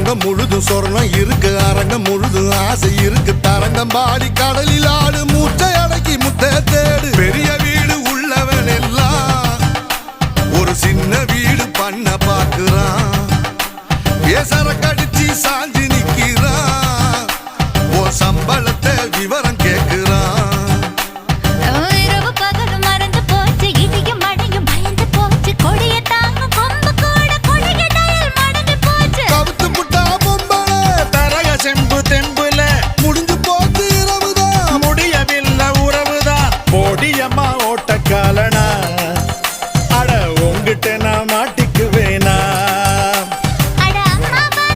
அரங்கம் முழுதும் சொர்ணம் இருக்கு, அரங்கம் முழுதும் ஆசை இருக்கு. தரங்கம் பாடி கடலில் ஆடு, மூச்சை அடக்கி முத்த தேடு. பெரிய வீடு உள்ளவன் எல்லாம் ஒரு சின்ன வீடு பண்ண பாக்குறான். பேசற கடிச்சு சாஞ்சி